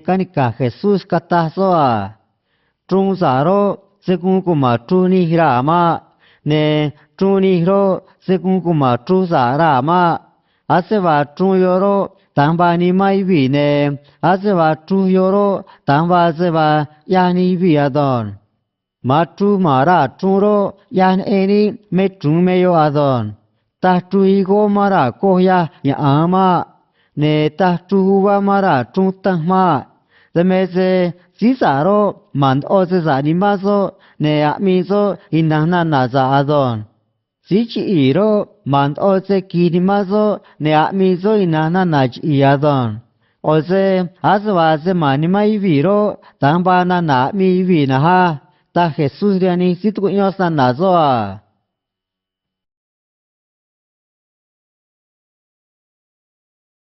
Kani ka Jesus kata soa. Trung sa ro se kun kuma tru ni ra ma. Ne tru ni ro se kun kuma tru sa ra ma. Ase va tru yo ro tang ba ni mai vi ne. Ase va tru yo ro tang ba se va ya ni vi adon. Ma tru ma ra tru ro yan eni me tru me yo adon. Ta tru i go ma ra ko ya ama. Ne ta tru wa ma ra tru tang ma. Thế mẹ sẽ chỉ giả ro man o sẽ giả đi mà so nè à mi so in năng na giả rồi chỉ chỉ ro man o sẽ kỳ đi mà so nè à mi so in năng na chỉ rồi o sẽ aswa sẽ mà ni mai vi ro tang ba na mi vi na ha ta Jesus riani sit ko nyo san na so